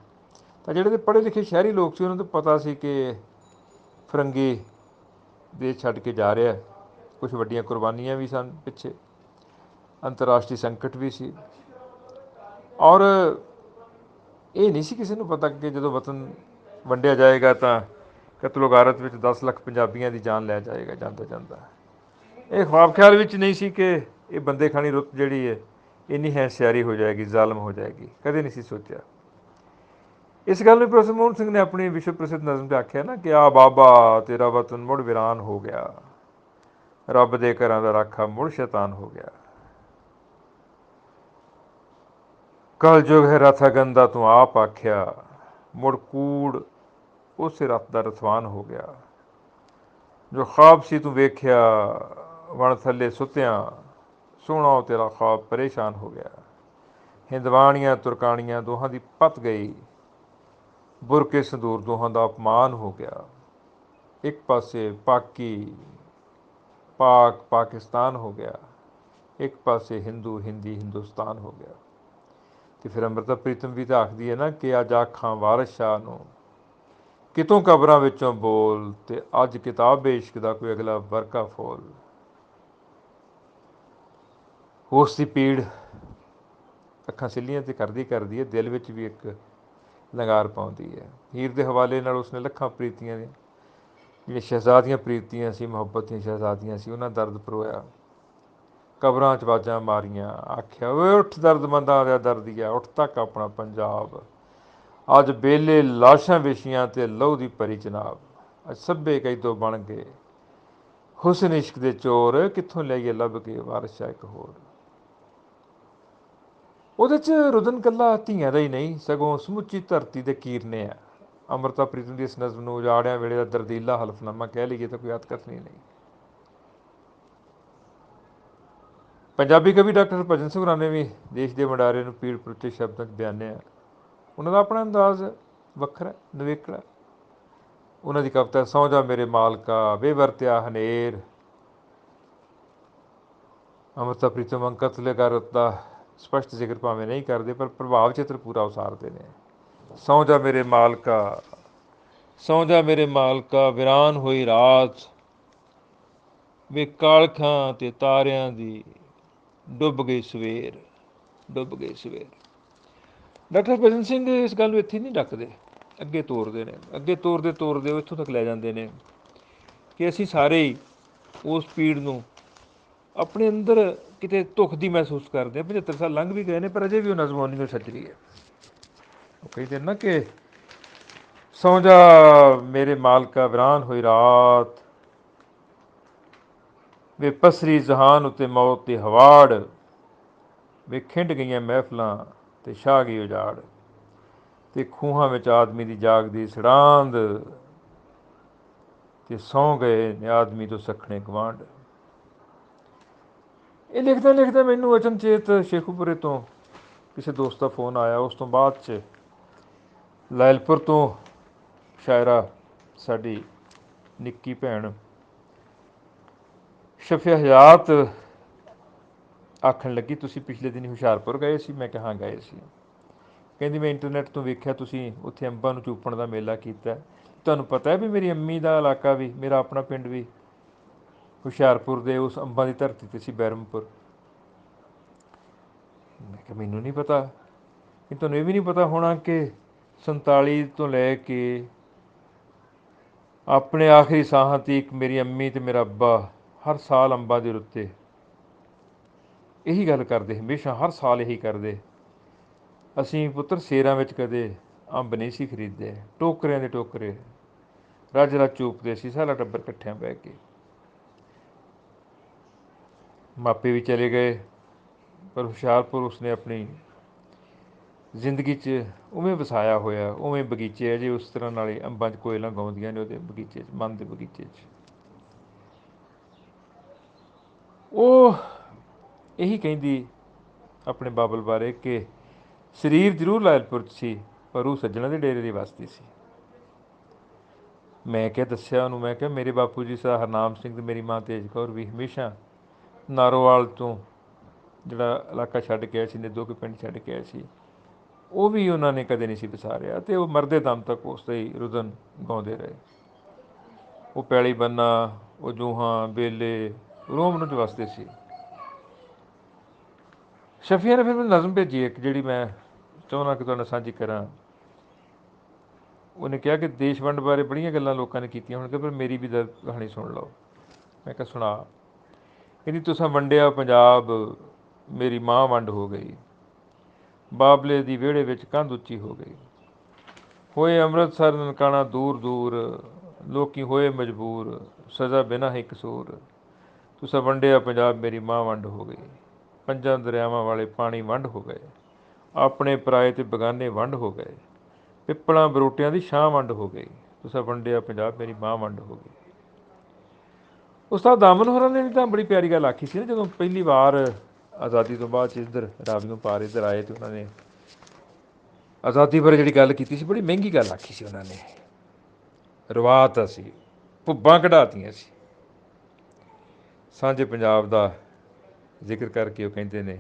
ਤਾਂ ਜਿਹੜੇ ਪੜ੍ਹੇ ਲਿਖੇ ਸ਼ਹਿਰੀ ਲੋਕ ਸੀ ਉਹਨਾਂ ਨੂੰ ਪਤਾ ਸੀ ਕਿ ਫਰੰਗੀ ਦੇਸ਼ ਛੱਡ ਕੇ ਜਾ ਰਿਹਾ। ਕੁਛ ਵੱਡੀਆਂ ਕੁਰਬਾਨੀਆਂ ਵੀ ਸਨ ਪਿੱਛੇ, ਅੰਤਰਰਾਸ਼ਟਰੀ ਸੰਕਟ ਵੀ ਸੀ, ਔਰ ਇਹ ਨਹੀਂ ਸੀ ਕਿਸੇ ਨੂੰ ਪਤਾ ਕਿ ਜਦੋਂ ਵਤਨ ਵੰਡਿਆ ਜਾਏਗਾ ਤਾਂ ਕਤਲੋ ਗਾਰਤ ਵਿੱਚ 10 ਲੱਖ ਪੰਜਾਬੀਆਂ ਦੀ ਜਾਨ ਲੈ ਜਾਏਗਾ ਜਾਂਦਾ ਜਾਂਦਾ। ਇਹ ख्वाब ਖਿਆਲ ਵਿੱਚ ਨਹੀਂ ਸੀ ਕਿ ਇਹ ਬੰਦੇ ਖਾਣੀ ਰੁੱਤ ਜਿਹੜੀ ਹੈ ਇੰਨੀ ਹੈਂਸਿਆਰੀ ਹੋ ਜਾਏਗੀ, ਜ਼ਾਲਮ ਹੋ ਜਾਏਗੀ, ਕਦੇ ਨਹੀਂ ਸੀ ਸੋਚਿਆ। ਇਸ ਗੱਲ ਨੂੰ ਪ੍ਰੋਫੈਸਰ ਮੋਹਨ ਸਿੰਘ ਨੇ ਆਪਣੀ ਵਿਸ਼ਵ ਪ੍ਰਸਿੱਧ ਨਜ਼ਮ 'ਤੇ ਆਖਿਆ ਨਾ ਕਿ ਆ ਬਾਬਾ ਤੇਰਾ ਵਤਨ ਮੁੜ ਵੀਰਾਨ ਹੋ ਗਿਆ, ਰੱਬ ਦੇ ਘਰਾਂ ਦਾ ਰਾਖਾ ਮੁੜ ਸ਼ੈਤਾਨ ਹੋ ਗਿਆ, ਕਲ ਯੁਗ ਹੈ ਰਥ ਅਗਨ ਦਾ ਤੂੰ ਆਪ ਆਖਿਆ, ਮੁੜ ਕੂੜ ਉਸੇ ਰਥ ਦਾ ਰਥਵਾਨ ਹੋ ਗਿਆ, ਜੋ ख्वाब ਸੀ ਤੂੰ ਵੇਖਿਆ ਵਣ ਥੱਲੇ ਸੁੱਤਿਆਂ, ਸੋਹਣਾ ਉਹ ਤੇਰਾ ख्वाब ਪਰੇਸ਼ਾਨ ਹੋ ਗਿਆ, ਹਿੰਦਵਾਣੀਆਂ ਤੁਰਕਾਣੀਆਂ ਦੋਹਾਂ ਦੀ ਪੱਤ ਗਈ, ਬੁਰਕੇ ਸੰਦੂਰ ਦੋਹਾਂ ਦਾ ਅਪਮਾਨ ਹੋ ਗਿਆ, ਇੱਕ ਪਾਸੇ ਪਾਕਿਸਤਾਨ ਹੋ ਗਿਆ, ਇੱਕ ਪਾਸੇ ਹਿੰਦੂ ਹਿੰਦੀ ਹਿੰਦੁਸਤਾਨ ਹੋ ਗਿਆ। ਅਤੇ ਫਿਰ ਅੰਮ੍ਰਿਤਾ ਪ੍ਰੀਤਮ ਵੀ ਤਾਂ ਆਖਦੀ ਹੈ ਨਾ ਕਿ ਅੱਜ ਆਖਾਂ ਵਾਰਿਸ ਸ਼ਾਹ ਨੂੰ ਕਿਤੋਂ ਕਬਰਾਂ ਵਿੱਚੋਂ ਬੋਲ, ਅਤੇ ਅੱਜ ਕਿਤਾਬ ਇਸ਼ਕ ਦਾ ਕੋਈ ਅਗਲਾ ਵਰਕਾ ਫੋਲ। ਉਸ ਦੀ ਪੀੜ ਅੱਖਾਂ ਸਿੱਲੀਆਂ 'ਤੇ ਕਰਦੀ ਹੈ, ਦਿਲ ਵਿੱਚ ਵੀ ਇੱਕ ਲੰਗਾਰ ਪਾਉਂਦੀ ਹੈ। ਹੀਰ ਦੇ ਹਵਾਲੇ ਨਾਲ ਉਸਨੇ ਲੱਖਾਂ ਪ੍ਰੀਤੀਆਂ ਦੀਆਂ ਜਿਹੜੀਆਂ ਸ਼ਹਿਜ਼ਾਦੀਆਂ ਪ੍ਰੀਤੀਆਂ ਸੀ, ਮੁਹੱਬਤ ਦੀਆਂ ਸ਼ਹਿਜ਼ਾਦੀਆਂ ਸੀ, ਉਹਨਾਂ ਦਰਦ ਪਰੋਇਆ, ਕਬਰਾਂ 'ਚ ਆਵਾਜ਼ਾਂ ਮਾਰੀਆਂ, ਆਖਿਆ ਓਏ ਉੱਠ ਦਰਦਮੰਦਾਂ ਦਾ ਦਰਦੀਆ, ਉੱਠ ਤੱਕ ਆਪਣਾ ਪੰਜਾਬ, ਅੱਜ ਬੇਲੇ ਲਾਸ਼ਾਂ ਵਿਛੀਆਂ ਤੇ ਲਹੂ ਦੀ ਭਰੀ ਚਨਾਬ, ਅੱਜ ਸਭੇ ਕੈਦੋਂ ਬਣ ਗਏ ਹੁਸਨ ਇਸ਼ਕ ਦੇ ਚੋਰ, ਕਿੱਥੋਂ ਲਿਆਈਏ ਲੱਭ ਕੇ ਵਾਰਿਸ ਸ਼ਾਹ ਇੱਕ ਹੋਰ। ਉਹਦੇ 'ਚ ਰੁਦਨ ਇਕੱਲਾ ਧੀਆਂ ਦਾ ਹੀ ਨਹੀਂ, ਸਗੋਂ ਸਮੁੱਚੀ ਧਰਤੀ ਦੇ ਕੀਰਨੇ ਆ। ਅੰਮ੍ਰਿਤਾ ਪ੍ਰੀਤਮ ਦੀ ਇਸ ਨਜ਼ਮ ਨੂੰ ਉਜਾੜਿਆਂ ਵੇਲੇ ਦਾ ਦਰਦੀਲਾ ਹਲਫਨਾਮਾ ਕਹਿ ਲਈਏ ਤਾਂ ਕੋਈ ਅਤਕਥਨੀ ਨਹੀਂ। ਪੰਜਾਬੀ ਕਵੀ ਡਾਕਟਰ ਭਜਨ ਸਿੰਘ ਹੋਰਾਂ ਨੇ ਵੀ ਦੇਸ਼ ਦੇ ਵੰਡਾਰੇ ਨੂੰ ਪੀੜ ਪਰੁੱਚੇ ਸ਼ਬਦਾਂ 'ਚ ਬਿਆਨਿਆ। ਉਹਨਾਂ ਦਾ ਆਪਣਾ ਅੰਦਾਜ਼ ਵੱਖਰਾ, ਨਵੇਕਲਾ। ਉਹਨਾਂ ਦੀ ਕਵਿਤਾ ਸਹੁੰ ਜਾ ਮੇਰੇ ਮਾਲਕਾ ਵੇ ਵਰਤਿਆ ਹਨੇਰ, ਅੰਮ੍ਰਿਤਾ ਪ੍ਰੀਤਮ ਕਤਲੇਗਾਰਤ ਦਾ ਸਪਸ਼ਟ ਜ਼ਿਕਰ ਭਾਵੇਂ ਨਹੀਂ ਕਰਦੇ, ਪਰ ਪ੍ਰਭਾਵ ਚਿੱਤਰ ਪੂਰਾ ਉਸਾਰਦੇ ਨੇ। ਸਹੁੰ ਜਾ ਮੇਰੇ ਮਾਲਕਾ, ਸਹੁੰ ਜਾ ਮੇਰੇ ਮਾਲਕਾ, ਵੀਰਾਨ ਹੋਈ ਰਾਤ, ਵੇ ਕਾਲਖਾਂ ਤੇ ਤਾਰਿਆਂ ਦੀ ਡੁੱਬ ਗਈ ਸਵੇਰ, ਡੁੱਬ ਗਈ ਸਵੇਰ। ਡਾਕਟਰ ਭਜਨ ਸਿੰਘ ਇਸ ਗੱਲ ਨੂੰ ਇੱਥੇ ਨਹੀਂ ਰੱਖਦੇ, ਅੱਗੇ ਤੋਰਦੇ ਨੇ, ਅੱਗੇ ਤੋਰਦੇ ਉਹ ਇੱਥੋਂ ਤੱਕ ਲੈ ਜਾਂਦੇ ਨੇ ਕਿ ਅਸੀਂ ਸਾਰੇ ਹੀ ਉਸ ਪੀੜ ਨੂੰ ਆਪਣੇ ਅੰਦਰ ਕਿਤੇ ਧੁੱਖ ਦੀ ਮਹਿਸੂਸ ਕਰਦੇ ਹਾਂ। 75 ਸਾਲ ਲੰਘ ਵੀ ਗਏ ਨੇ, ਪਰ ਅਜੇ ਵੀ ਉਹ ਨਜ਼ਮ ਓਨੀ ਨੂੰ ਸੱਜਰੀ ਹੈ। ਉਹ ਕਹਿੰਦੇ ਨਾ ਕਿ ਸਹੁੰ ਜਾ ਮੇਰੇ ਮਾਲਕਾ ਵੀਰਾਨ ਹੋਈ ਰਾਤ, ਵੇ ਪਸਰੀ ਜਹਾਨ ਉੱਤੇ ਮੌਤ ਦੀ ਹਵਾੜ, ਵੇ ਖਿੰਡ ਗਈਆਂ ਮਹਿਫਲਾਂ ਤੇ ਛਾ ਗਈ ਉਜਾੜ, ਤੇ ਖੂਹਾਂ ਵਿੱਚ ਆਦਮੀ ਦੀ ਜਾਗਦੀ ਸੜਾਂਦ, ਤੇ ਸੌਂ ਗਏ ਨੇ ਆਦਮੀ ਤੋਂ ਸੱਖਣੇ ਗਵਾਂਢ। ਇਹ ਲਿਖਦਾ ਮੈਨੂੰ ਅਚਨਚੇਤ ਸ਼ੇਖੂਪੁਰੇ ਤੋਂ ਕਿਸੇ ਦੋਸਤ ਦਾ ਫੋਨ ਆਇਆ। ਉਸ ਤੋਂ ਬਾਅਦ 'ਚ ਲਾਇਲਪੁਰ ਤੋਂ ਸ਼ਾਇਰਾ ਸਾਡੀ ਨਿੱਕੀ ਭੈਣ ਸ਼ਫੀਆ ਹਯਾਤ ਆਖਣ ਲੱਗੀ, ਤੁਸੀਂ ਪਿਛਲੇ ਦਿਨ ਹੁਸ਼ਿਆਰਪੁਰ ਗਏ ਸੀ? ਮੈਂ ਕਿਹਾ ਹਾਂ ਗਏ ਸੀ। ਕਹਿੰਦੀ ਮੈਂ ਇੰਟਰਨੈਟ ਤੋਂ ਵੇਖਿਆ ਤੁਸੀਂ ਉੱਥੇ ਅੰਬਾਂ ਨੂੰ ਚੂਪਣ ਦਾ ਮੇਲਾ ਕੀਤਾ। ਤੁਹਾਨੂੰ ਪਤਾ ਹੈ ਵੀ ਮੇਰੀ ਅੰਮੀ ਦਾ ਇਲਾਕਾ ਵੀ, ਮੇਰਾ ਆਪਣਾ ਪਿੰਡ ਵੀ ਹੁਸ਼ਿਆਰਪੁਰ ਦੇ ਉਸ ਅੰਬਾਂ ਦੀ ਧਰਤੀ 'ਤੇ ਸੀ, ਬੈਰਮਪੁਰ। ਮੈਂ ਕਿਹਾ ਮੈਨੂੰ ਨਹੀਂ ਪਤਾ। ਕਿ ਤੁਹਾਨੂੰ ਇਹ ਵੀ ਨਹੀਂ ਪਤਾ ਹੋਣਾ ਕਿ 47 ਤੋਂ ਲੈ ਕੇ ਆਪਣੇ ਆਖਰੀ ਸਾਹਾਂ ਤੀਕ ਮੇਰੀ ਅੰਮੀ ਅਤੇ ਮੇਰਾ ਅੱਬਾ ਹਰ ਸਾਲ ਅੰਬਾਂ ਦੇ ਉੱਤੇ ਇਹੀ ਗੱਲ ਕਰਦੇ, ਹਮੇਸ਼ਾ ਹਰ ਸਾਲ ਇਹੀ ਕਰਦੇ। ਅਸੀਂ ਪੁੱਤਰ ਸੇਰਾਂ ਵਿੱਚ ਕਦੇ ਅੰਬ ਨਹੀਂ ਸੀ ਖਰੀਦਦੇ, ਟੋਕਰਿਆਂ ਦੇ ਟੋਕਰੇ ਰੱਜ ਰੱਜ ਚੂਪਦੇ ਸੀ ਸਾਰਾ ਟੱਬਰ ਇਕੱਠਿਆਂ ਬਹਿ ਕੇ। ਮਾਪੇ ਵੀ ਚਲੇ ਗਏ, ਪਰ ਹੁਸ਼ਿਆਰਪੁਰ ਉਸਨੇ ਆਪਣੀ ਜ਼ਿੰਦਗੀ 'ਚ ਉਵੇਂ ਵਸਾਇਆ ਹੋਇਆ, ਉਵੇਂ ਬਗੀਚੇ ਹੈ ਜੇ ਉਸ ਤਰ੍ਹਾਂ ਨਾਲ ਹੀ ਅੰਬਾਂ 'ਚ ਕੋਇਲਾਂ ਗਾਉਂਦੀਆਂ ਨੇ ਉਹਦੇ ਬਗੀਚੇ 'ਚ, ਮਨ ਦੇ ਬਗੀਚੇ 'ਚ। ਉਹ ਇਹੀ ਕਹਿੰਦੀ ਆਪਣੇ ਬਾਬਲ ਬਾਰੇ ਕਿ ਸਰੀਰ ਜ਼ਰੂਰ ਲਾਇਲਪੁਰ 'ਚ ਸੀ, ਪਰ ਉਹ ਸੱਜਣਾ ਦੇ ਡੇਰੇ ਦੀ ਵਸਦੀ ਸੀ। ਮੈਂ ਕਿਹਾ ਦੱਸਿਆ ਉਹਨੂੰ, ਮੈਂ ਕਿਹਾ ਮੇਰੇ ਬਾਪੂ ਜੀ ਸਾ ਹਰਨਾਮ ਸਿੰਘ ਤੇ ਮੇਰੀ ਮਾਂ ਤੇਜ ਕੌਰ ਵੀ ਹਮੇਸ਼ਾ ਨਾਰੋਵਾਲ ਤੋਂ ਜਿਹੜਾ ਇਲਾਕਾ ਛੱਡ ਕੇ ਆਏ ਸੀ, ਨਿੱਦੋ ਕੇ ਪਿੰਡ ਛੱਡ ਕੇ ਆਏ ਸੀ, ਉਹ ਵੀ ਉਹਨਾਂ ਨੇ ਕਦੇ ਨਹੀਂ ਸੀ ਵਿਸਾਰਿਆ ਅਤੇ ਉਹ ਮਰਦੇ ਦਮ ਤੱਕ ਉਸ 'ਤੇ ਹੀ ਰੁਦਨ ਗਾਉਂਦੇ ਰਹੇ। ਉਹ ਪੈਲੀ ਬੰਨਾ, ਉਹ ਜੂਹਾਂ ਬੇਲੇ ਰੋਮ ਨੂੰ 'ਚ ਵਸਦੇ ਸੀ। ਸ਼ਫੀਆ ਨੇ ਫਿਰ ਮੈਨੂੰ ਨਜ਼ਮ ਭੇਜੀ ਇੱਕ, ਜਿਹੜੀ ਮੈਂ ਚਾਹੁੰਦਾ ਕਿ ਤੁਹਾਨੂੰ ਸਾਂਝੀ ਕਰਾਂ। ਉਹਨੇ ਕਿਹਾ ਕਿ ਦੇਸ਼ ਵੰਡ ਬਾਰੇ ਬੜੀਆਂ ਗੱਲਾਂ ਲੋਕਾਂ ਨੇ ਕੀਤੀਆਂ ਹੋਣਗੀਆਂ, ਪਰ ਮੇਰੀ ਵੀ ਦਰਦ ਕਹਾਣੀ ਸੁਣ ਲਓ। ਮੈਂ ਕਿਹਾ ਸੁਣਾ। ਕਹਿੰਦੀ ਤੁਸਾਂ ਵੰਡਿਆ ਪੰਜਾਬ, ਮੇਰੀ ਮਾਂ ਵੰਡ ਹੋ ਗਈ, ਬਾਬਲੇ ਦੀ ਵਿਹੜੇ ਵਿੱਚ ਕੰਧ ਉੱਚੀ ਹੋ ਗਈ, ਹੋਏ ਅੰਮ੍ਰਿਤਸਰ ਨਨਕਾਣਾ ਦੂਰ ਦੂਰ, ਲੋਕੀ ਹੋਏ ਮਜਬੂਰ, ਸਜ਼ਾ ਬਿਨਾਂ ਹੀ ਕਸੂਰ। ਤੁਸਾਂ ਵੰਡਿਆ ਪੰਜਾਬ, ਮੇਰੀ ਮਾਂ ਵੰਡ ਹੋ ਗਈ, ਪੰਜਾਂ ਦਰਿਆਵਾਂ ਵਾਲੇ ਪਾਣੀ ਵੰਡ ਹੋ ਗਏ, ਆਪਣੇ ਪਰਾਏ ਤੇ ਬਗਾਨੇ ਵੰਡ ਹੋ ਗਏ, ਪਿੱਪਲਾਂ ਬਰੋਟਿਆਂ ਦੀ ਛਾਂ ਵੰਡ ਹੋ ਗਈ, ਤੁਸਾਂ ਵੰਡਿਆ ਪੰਜਾਬ, ਮੇਰੀ ਮਾਂ ਵੰਡ ਹੋ ਗਈ। ਉਸਤਾਦ ਦਾਮਨ ਹੋਰਾਂ ਨੇ ਵੀ ਤਾਂ ਬੜੀ ਪਿਆਰੀ ਗੱਲ ਆਖੀ ਸੀ ਨਾ, ਜਦੋਂ ਪਹਿਲੀ ਵਾਰ ਆਜ਼ਾਦੀ ਤੋਂ ਬਾਅਦ 'ਚ ਇੱਧਰ ਰਾਵੀਓਂ ਪਾਰ ਇੱਧਰ ਆਏ ਅਤੇ ਉਹਨਾਂ ਨੇ ਆਜ਼ਾਦੀ ਬਾਰੇ ਜਿਹੜੀ ਗੱਲ ਕੀਤੀ ਸੀ, ਬੜੀ ਮਹਿੰਗੀ ਗੱਲ ਆਖੀ ਸੀ ਉਹਨਾਂ ਨੇ। ਰਵਾਤ ਅਸੀਂ ਭੁੱਬਾਂ ਕਢਾਤੀਆਂ ਸੀ। ਸਾਂਝੇ ਪੰਜਾਬ ਦਾ ਜ਼ਿਕਰ ਕਰਕੇ ਉਹ ਕਹਿੰਦੇ ਨੇ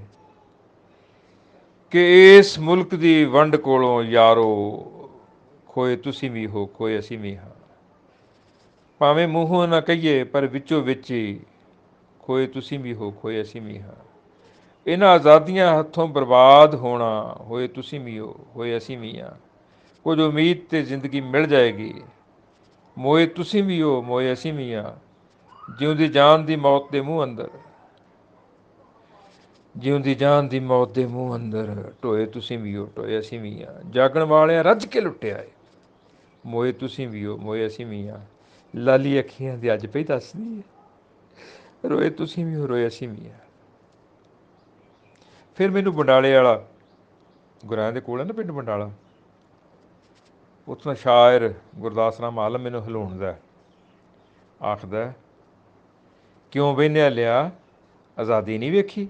ਕਿ ਇਸ ਮੁਲਕ ਦੀ ਵੰਡ ਕੋਲੋਂ ਯਾਰੋ, ਖੋਏ ਤੁਸੀਂ ਵੀ ਹੋ, ਖੋਏ ਅਸੀਂ ਵੀ ਹਾਂ, ਭਾਵੇਂ ਮੂੰਹੋਂ ਨਾ ਕਹੀਏ ਪਰ ਵਿੱਚੋਂ ਵਿੱਚ ਹੀ, ਖੋਏ ਤੁਸੀਂ ਵੀ ਹੋ, ਖੋਏ ਅਸੀਂ ਵੀ ਹਾਂ। ਇਹਨਾਂ ਆਜ਼ਾਦੀਆਂ ਹੱਥੋਂ ਬਰਬਾਦ ਹੋਣਾ, ਹੋਏ ਤੁਸੀਂ ਵੀ ਹੋ, ਹੋਏ ਅਸੀਂ ਵੀ ਹਾਂ। ਕੁਝ ਉਮੀਦ ਤੇ ਜ਼ਿੰਦਗੀ ਮਿਲ ਜਾਏਗੀ, ਮੋਏ ਤੁਸੀਂ ਵੀ ਹੋ, ਮੋਏ ਅਸੀਂ ਵੀ ਹਾਂ। ਜਿਉਂਦੀ ਜਾਨ ਦੀ ਮੌਤ ਦੇ ਮੂੰਹ ਅੰਦਰ, ਜਿਉਂਦੀ ਜਾਨ ਦੀ ਮੌਤ ਦੇ ਮੂੰਹ ਅੰਦਰ, ਟੋਏ ਤੁਸੀਂ ਵੀ ਹੋ, ਟੋਏ ਅਸੀਂ ਵੀ ਹਾਂ। ਜਾਗਣ ਵਾਲਿਆਂ ਰੱਜ ਕੇ ਲੁੱਟਿਆ ਏ, ਮੋਏ ਤੁਸੀਂ ਵੀ ਹੋ, ਮੋਏ ਅਸੀਂ ਵੀ ਹਾਂ। ਲਾਲੀ ਅੱਖੀਆਂ ਦੀ ਅੱਜ ਪਈ ਦੱਸਦੀ ਹੈ, ਰੋਏ ਤੁਸੀਂ ਵੀ ਹੋ, ਰੋਏ ਅਸੀਂ ਵੀ ਹਾਂ। ਫਿਰ ਮੈਨੂੰ ਬੰਡਾਲੇ ਵਾਲਾ, ਗੁਰਾਂ ਦੇ ਕੋਲ ਹੈ ਨਾ ਪਿੰਡ ਬੰਡਾਲਾ, ਉੱਥੋਂ ਸ਼ਾਇਰ ਗੁਰਦਾਸ ਰਾਮ ਆਲਮ ਮੈਨੂੰ ਹਿਲਾਉਣਦਾ, ਆਖਦਾ ਕਿਉਂ ਬਹਿੰਦਿਆ ਲਿਆ, ਆਜ਼ਾਦੀ ਨਹੀਂ ਵੇਖੀ?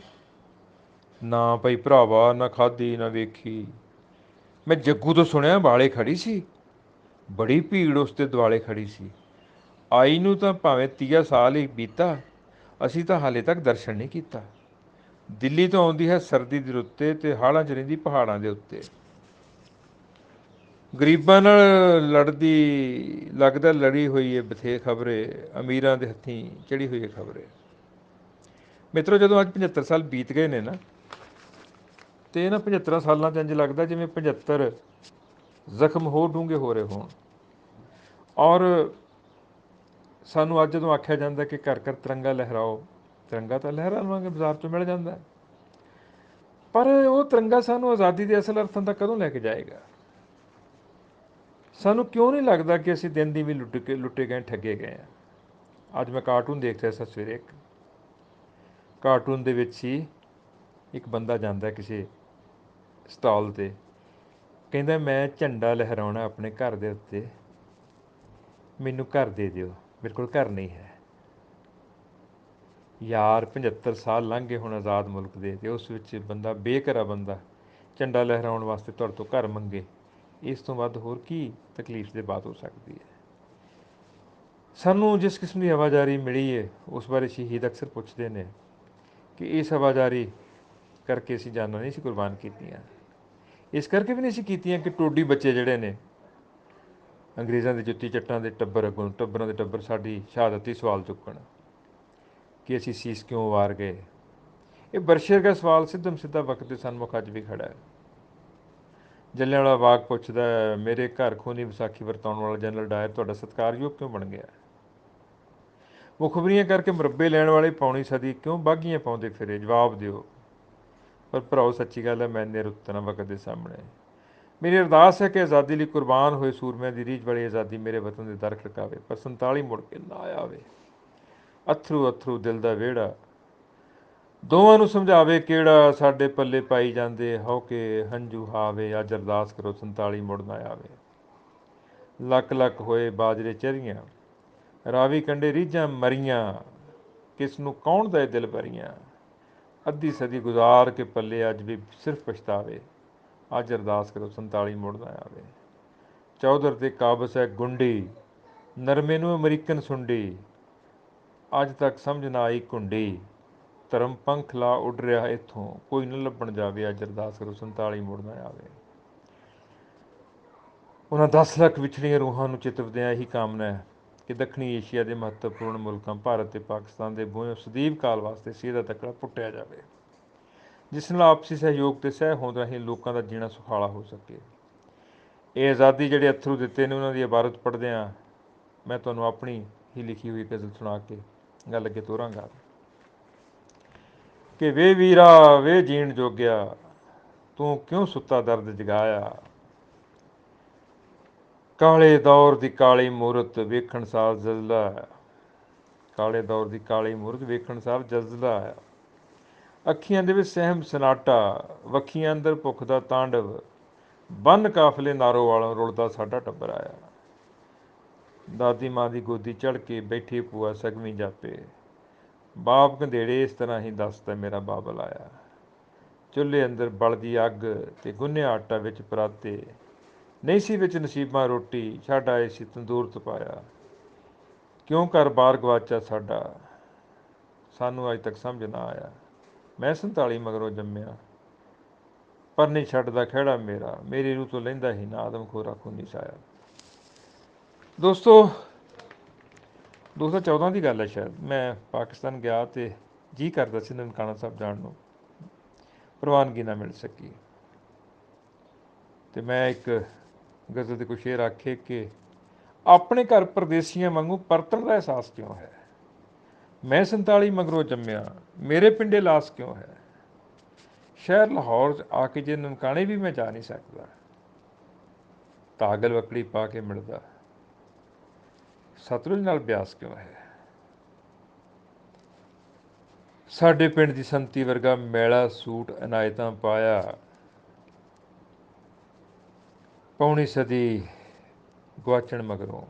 ਨਾ ਭਾਈ ਭਰਾਵਾ, ਨਾ ਖਾਧੀ ਨਾ ਵੇਖੀ। ਮੈਂ ਜੱਗੂ ਤੋਂ ਸੁਣਿਆ ਵਾਲੇ ਖੜੀ ਸੀ, ਬੜੀ ਭੀੜ ਉਸ 'ਤੇ ਦੁਆਲੇ ਖੜੀ ਸੀ। ਆਈ ਨੂੰ ਤਾਂ ਭਾਵੇਂ 30 ਸਾਲ ਹੀ ਬੀਤਾ, ਅਸੀਂ ਤਾਂ ਹਾਲੇ ਤੱਕ ਦਰਸ਼ਨ ਨਹੀਂ ਕੀਤਾ। ਦਿੱਲੀ ਤੋਂ ਆਉਂਦੀ ਹੈ ਸਰਦੀ ਦੀ ਰੁੱਤੇ ਅਤੇ ਹਾੜਾਂ 'ਚ ਰਹਿੰਦੀ ਪਹਾੜਾਂ ਦੇ ਉੱਤੇ, ਗਰੀਬਾਂ ਨਾਲ ਲੜਦੀ ਲੱਗਦਾ ਲੜੀ ਹੋਈ ਹੈ ਬਥੇ ਖਬਰੇ, ਅਮੀਰਾਂ ਦੇ ਹੱਥੀਂ ਚੜੀ ਹੋਈ ਹੈ ਖਬਰੇ। ਮਿੱਤਰੋ, ਜਦੋਂ ਅੱਜ 75 ਸਾਲ ਬੀਤ ਗਏ ਨੇ ਨਾ, ਅਤੇ ਇਹਨਾਂ 75 ਸਾਲਾਂ 'ਚ ਇੰਝ ਲੱਗਦਾ ਜਿਵੇਂ 75 ਜ਼ਖਮ ਹੋਰ ਡੂੰਘੇ ਹੋ ਰਹੇ ਹੋਣ। ਔਰ ਸਾਨੂੰ ਅੱਜ ਜਦੋਂ ਆਖਿਆ ਜਾਂਦਾ ਕਿ ਘਰ ਘਰ ਤਿਰੰਗਾ ਲਹਿਰਾਓ, ਤਿਰੰਗਾ ਤਾਂ ਲਹਿਰਾ ਲਵਾਂਗੇ, ਬਾਜ਼ਾਰ 'ਚੋਂ ਮਿਲ ਜਾਂਦਾ, ਪਰ ਉਹ ਤਿਰੰਗਾ ਸਾਨੂੰ ਆਜ਼ਾਦੀ ਦੇ ਅਸਲ ਅਰਥਾਂ ਤੱਕ ਕਦੋਂ ਲੈ ਕੇ ਜਾਏਗਾ? ਸਾਨੂੰ ਕਿਉਂ ਨਹੀਂ ਲੱਗਦਾ ਕਿ ਅਸੀਂ ਦਿਨ ਦੀ ਵੀ ਲੁੱਟੇ ਗਏ, ਠੱਗੇ ਗਏ ਹਾਂ? ਅੱਜ ਮੈਂ ਕਾਰਟੂਨ ਦੇਖ ਰਿਹਾ ਸੀ ਸਵੇਰੇ, ਇੱਕ ਕਾਰਟੂਨ ਦੇ ਵਿੱਚ ਹੀ ਇੱਕ ਬੰਦਾ ਜਾਂਦਾ ਕਿਸੇ ਸਟਾਲ 'ਤੇ, ਕਹਿੰਦਾ ਮੈਂ ਝੰਡਾ ਲਹਿਰਾਉਣਾ ਆਪਣੇ ਘਰ ਦੇ ਉੱਤੇ, ਮੈਨੂੰ ਘਰ ਦੇ ਦਿਓ, ਮੇਰੇ ਕੋਲ ਘਰ ਨਹੀਂ ਹੈ। ਯਾਰ 75 ਸਾਲ ਲੰਘ ਗਏ ਹੁਣ ਆਜ਼ਾਦ ਮੁਲਕ ਦੇ, ਅਤੇ ਉਸ ਵਿੱਚ ਬੰਦਾ ਬੇਘਰਾ ਬੰਦਾ ਝੰਡਾ ਲਹਿਰਾਉਣ ਵਾਸਤੇ ਤੁਹਾਡੇ ਤੋਂ ਘਰ ਮੰਗੇ, ਇਸ ਤੋਂ ਵੱਧ ਹੋਰ ਕੀ ਤਕਲੀਫ ਦੇ ਬਾਤ ਹੋ ਸਕਦੀ ਹੈ? ਸਾਨੂੰ ਜਿਸ ਕਿਸਮ ਦੀ ਆਵਾਜਾਰੀ ਮਿਲੀ ਹੈ ਉਸ ਬਾਰੇ ਸ਼ਹੀਦ ਅਕਸਰ ਪੁੱਛਦੇ ਨੇ ਕਿ ਇਸ ਆਵਾਜਾਰੀ ਕਰਕੇ ਅਸੀਂ ਜਾਨਾਂ ਨਹੀਂ ਸੀ ਕੁਰਬਾਨ ਕੀਤੀਆਂ। ਇਸ ਕਰਕੇ ਵੀ ਨਹੀਂ ਸੀ ਕੀਤੀਆਂ ਕਿ ਟੋਡੀ ਬੱਚੇ ਜਿਹੜੇ ਨੇ ਅੰਗਰੇਜ਼ਾਂ ਦੇ ਜੁੱਤੀ ਚੱਟਾਂ ਦੇ ਟੱਬਰ ਅੱਗੋਂ ਟੱਬਰਾਂ ਦੇ ਟੱਬਰ ਸਾਡੀ ਸ਼ਹਾਦਤ ਦੀ ਸਵਾਲ ਚੁੱਕਣ ਕਿ ਅਸੀਂ ਸੀਸ ਕਿਉਂ ਵਾਰ ਗਏ। ਇਹ ਬਰਸ਼ੇ ਵਰਗਾ ਸਵਾਲ ਸਿੱਧਮ ਸਿੱਧਾ ਵਕਤ ਦੇ ਸਨਮੁਖ ਅੱਜ ਵੀ ਖੜ੍ਹਾ ਹੈ। ਜਲਿਆਂਵਾਲਾ ਬਾਗ ਪੁੱਛਦਾ ਹੈ, ਮੇਰੇ ਘਰ ਖੂਨੀ ਵਿਸਾਖੀ ਵਰਤਾਉਣ ਵਾਲਾ ਜਨਰਲ ਡਾਇਰ ਤੁਹਾਡਾ ਸਤਿਕਾਰਯੋਗ ਕਿਉਂ ਬਣ ਗਿਆ? ਮੁਖਬਰੀਆਂ ਕਰਕੇ ਮੁਰੱਬੇ ਲੈਣ ਵਾਲੇ ਪੌਣੀ ਸਦੀ ਕਿਉਂ ਬਾਗੀਆਂ ਪਾਉਂਦੇ ਫਿਰੇ? ਜਵਾਬ ਦਿਓ। ਪਰ ਭਰਾਓ ਸੱਚੀ ਗੱਲ ਹੈ, ਮੈਂ ਨਿਰੁੱਤਰ ਹਾਂ ਵਕਤ ਦੇ ਸਾਹਮਣੇ। ਮੇਰੀ ਅਰਦਾਸ ਹੈ ਕਿ ਆਜ਼ਾਦੀ ਲਈ ਕੁਰਬਾਨ ਹੋਏ ਸੂਰਮਿਆਂ ਦੀ ਰੀਝ ਵਾਲੀ ਆਜ਼ਾਦੀ ਮੇਰੇ ਵਤਨ ਦੇ ਦਰ ਖੜਕਾਵੇ, ਪਰ 47 ਮੁੜ ਕੇ ਨਾ ਆਵੇ। ਅੱਥਰੂ ਅੱਥਰੂ ਦਿਲ ਦਾ ਵਿਹੜਾ ਦੋਵਾਂ ਨੂੰ ਸਮਝਾਵੇ ਕਿਹੜਾ, ਸਾਡੇ ਪੱਲੇ ਪਾਈ ਜਾਂਦੇ ਹੋ ਕੇ ਹੰਝੂ ਹਾਵੇ। ਅੱਜ ਅਰਦਾਸ ਕਰੋ 47 ਮੁੜ ਨਾ ਆਵੇ। ਲੱਕ ਲੱਕ ਹੋਏ ਬਾਜਰੇ ਚਰੀਆਂ, ਰਾਵੀ ਕੰਢੇ ਰੀਝਾਂ ਮਰੀਆਂ, ਕਿਸ ਨੂੰ ਕੌਣ ਦੇ ਦਿਲ ਭਰੀਆਂ। ਅੱਧੀ ਸਦੀ ਗੁਜ਼ਾਰ ਕੇ ਪੱਲੇ ਅੱਜ ਵੀ ਸਿਰਫ ਪਛਤਾਵੇ। ਅੱਜ ਅਰਦਾਸ ਕਰੋ 47 ਮੁੜ ਨਾ ਆਵੇ। ਚੌਧਰ ਤੇ ਕਾਬਸ ਹੈ ਗੁੰਡੀ, ਨਰਮੇ ਨੂੰ ਅਮਰੀਕਨ ਸੁੰਡੀ, ਅੱਜ ਤੱਕ ਸਮਝ ਨਾ ਆਈ ਕੁੰਡੀ। ਧਰਮ ਪੰਖ ਲਾ ਉੱਡ ਰਿਹਾ ਇੱਥੋਂ, ਕੋਈ ਨਾ ਲੱਭਣ ਜਾਵੇ। ਅੱਜ ਅਰਦਾਸ ਕਰੋ 47 ਮੁੜ ਨਾ ਆਵੇ। ਉਹਨਾਂ 10 ਲੱਖ ਵਿਛੜੀਆਂ ਰੂਹਾਂ ਨੂੰ ਚਿਤਵਦਿਆਂ ਇਹੀ ਕਾਮਨਾ ਹੈ ਕਿ ਦੱਖਣੀ ਏਸ਼ੀਆ ਦੇ ਮਹੱਤਵਪੂਰਨ ਮੁਲਕਾਂ ਭਾਰਤ ਤੇ ਪਾਕਿਸਤਾਨ ਦੇ ਬੂਹਿਓਂ ਸਦੀਵ ਕਾਲ ਵਾਸਤੇ ਸਿਹਤ ਦਾ ਤਕੜਾ ਪੁੱਟਿਆ ਜਾਵੇ, ਜਿਸ ਨਾਲ ਆਪਸੀ ਸਹਿਯੋਗ ਤੇ ਸਹਿ ਹੋਂਦ ਰਾਹੀਂ ਲੋਕਾਂ ਦਾ ਜੀਣਾ ਸੁਖਾਲਾ ਹੋ ਸਕੇ। ਇਹ ਆਜ਼ਾਦੀ ਜਿਹੜੇ ਅਥਰੂ ਦਿੱਤੇ ਨੇ ਉਹਨਾਂ ਦੀ ਇਬਾਰਤ ਪੜ੍ਹਦਿਆਂ ਮੈਂ ਤੁਹਾਨੂੰ ਆਪਣੀ ਹੀ ਲਿਖੀ ਹੋਈ ਗਜ਼ਲ ਸੁਣਾ ਕੇ ਗੱਲ ਅੱਗੇ ਤੋਰਾਂਗਾ ਕਿ ਵੇ ਵੀਰਾ ਵੇ ਜੀਣ ਜੋਗਿਆ, ਤੂੰ ਕਿਉਂ ਸੁੱਤਾ ਦਰਦ ਜਗਾਇਆ। ਕਾਲੇ ਦੌਰ ਦੀ ਕਾਲੀ ਮੂਰਤ ਵੇਖਣ ਸਾਰ ਜਜ਼ਲਾ ਹੈ, ਕਾਲੇ ਦੌਰ ਦੀ ਕਾਲੀ ਮੂਰਤ ਵੇਖਣ ਸਾਰ ਜਜ਼ਲਾ ਹੈ। ਅੱਖੀਆਂ ਦੇ ਵਿੱਚ ਸਹਿਮ ਸਨਾਟਾ, ਵੱਖੀਆਂ ਅੰਦਰ ਭੁੱਖ ਦਾ ਤਾਂਡਵ, ਬੰਨ ਕਾਫਲੇ ਨਾਰੋ ਵਾਲੋਂ ਰੁਲਦਾ ਸਾਡਾ ਟੱਬਰ ਆਇਆ। ਦਾਦੀ ਮਾਂ ਦੀ ਗੋਦੀ ਚੜ੍ਹ ਕੇ ਬੈਠੀ ਭੂਆ ਸਗਵੀਂ ਜਾਪੇ, ਬਾਪ ਕੰਧੇੜੇ ਇਸ ਤਰ੍ਹਾਂ ਹੀ ਦੱਸਦਾ ਮੇਰਾ ਬਾਬਲ ਆਇਆ। ਚੁੱਲ੍ਹੇ ਅੰਦਰ ਬਲਦੀ ਅੱਗ ਤੇ ਗੁੰਨਿਆ ਆਟਾ ਵਿੱਚ ਪਰਾਤੇ, ਨਹੀਂ ਸੀ ਵਿੱਚ ਨਸੀਬਾਂ ਰੋਟੀ, ਛੱਡ ਆਏ ਸੀ ਤੰਦੂਰ ਤਪਾਇਆ। ਕਿਉਂ ਘਰ ਬਾਰ ਗਵਾਚਾ ਸਾਡਾ, ਸਾਨੂੰ ਅੱਜ ਤੱਕ ਸਮਝ ਨਾ ਆਇਆ। ਮੈਂ 47 ਮਗਰੋਂ ਜੰਮਿਆ, ਪਰ ਨਹੀਂ ਛੱਡਦਾ ਖਹਿੜਾ ਮੇਰਾ, ਮੇਰੀ ਰੂਹ ਤੋਂ ਲੈਂਦਾ ਹੀ ਨਾ ਆਦਮ ਖੋਰਾ ਖੂਨੀ ਸਾਇਆ। ਦੋਸਤੋ 2014 ਦੀ ਗੱਲ ਹੈ ਸ਼ਾਇਦ, ਮੈਂ ਪਾਕਿਸਤਾਨ ਗਿਆ ਅਤੇ ਜੀ ਕਰਦਾ ਸੀ ਨਨਕਾਣਾ ਸਾਹਿਬ ਜਾਣ ਨੂੰ, ਪ੍ਰਵਾਨਗੀ ਨਾ ਮਿਲ ਸਕੀ। ਅਤੇ ਮੈਂ ਇੱਕ ਗਜ਼ਲ ਦੇ ਕੁਝ ਸ਼ੇਰ ਆਖੇ ਕਿ ਆਪਣੇ ਘਰ ਪਰਦੇਸੀਆਂ ਵਾਂਗੂ ਪਰਤਣ ਦਾ ਅਹਿਸਾਸ ਕਿਉਂ ਹੈ। ਮੈਂ 47 ਮਗਰੋਂ ਜੰਮਿਆ, ਮੇਰੇ ਪਿੰਡੇ ਲਾਸ ਕਿਉਂ ਹੈ। ਸ਼ਹਿਰ ਲਾਹੌਰ 'ਚ ਆ ਕੇ ਜੇ ਨਨਕਾਣੇ ਵੀ ਮੈਂ ਜਾ ਨਹੀਂ ਸਕਦਾ, ਤਾਗਲ ਵਕੜੀ ਪਾ ਕੇ ਮਿਲਦਾ ਸਤਲੁਜ ਨਾਲ ਬਿਆਸ ਕਿਉਂ ਹੈ। ਸਾਡੇ ਪਿੰਡ ਦੀ ਸੰਤੀ ਵਰਗਾ ਮੈਲਾ ਸੂਟ ਇਨਾਇਤਾਂ ਪਾਇਆ, ਪੌਣੀ ਸਦੀ ਗੁਆਚਣ ਮਗਰੋਂ,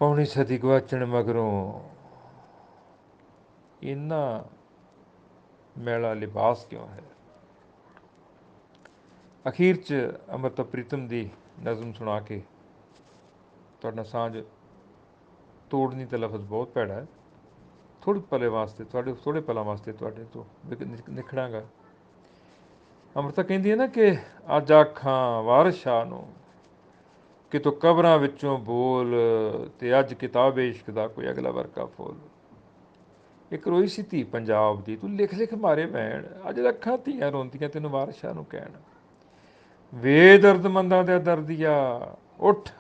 ਪੌਣੀ ਸਦੀ ਗੁਆਚਣ ਮਗਰੋਂ ਇੰਨਾ ਮੈਲਾ ਲਿਬਾਸ ਕਿਉਂ ਹੈ। ਅਖੀਰ 'ਚ ਅੰਮ੍ਰਿਤਾ ਪ੍ਰੀਤਮ ਦੀ ਨਜ਼ਮ ਸੁਣਾ ਕੇ ਤੁਹਾਡਾ ਸਾਂਝ ਤੋੜਨੀ ਤਾਂ ਲਫ਼ਜ਼ ਬਹੁਤ ਭੈੜਾ ਹੈ, ਥੋੜ੍ਹੇ ਪਲੇ ਵਾਸਤੇ ਥੋੜ੍ਹੇ ਪਲਾਂ ਵਾਸਤੇ ਤੁਹਾਡੇ ਤੋਂ ਨਿਖੜਾਂਗਾ। ਅੰਮ੍ਰਿਤਾ ਕਹਿੰਦੀ ਹੈ ਨਾ ਕਿ ਅੱਜ ਆਖਾਂ ਵਾਰਿਸ ਸ਼ਾਹ ਨੂੰ ਕਿਤੋਂ ਕਬਰਾਂ ਵਿੱਚੋਂ ਬੋਲ, ਤੇ ਅੱਜ ਕਿਤਾਬ ਇਸ਼ਕ ਦਾ ਕੋਈ ਅਗਲਾ ਵਰਕਾ ਫੋਲ। ਇੱਕ ਰੋਈ ਸੀ ਧੀ ਪੰਜਾਬ ਦੀ, ਤੂੰ ਲਿਖ ਲਿਖ ਮਾਰੇ ਵੈਣ, ਅੱਜ ਲੱਖਾਂ ਧੀਆਂ ਰੋਂਦੀਆਂ ਤੈਨੂੰ ਵਾਰਿਸ ਸ਼ਾਹ ਨੂੰ ਕਹਿਣ। ਵੇ ਦਰਦਮੰਦਾਂ ਦਾ ਦਰਦੀਆ ਉੱਠ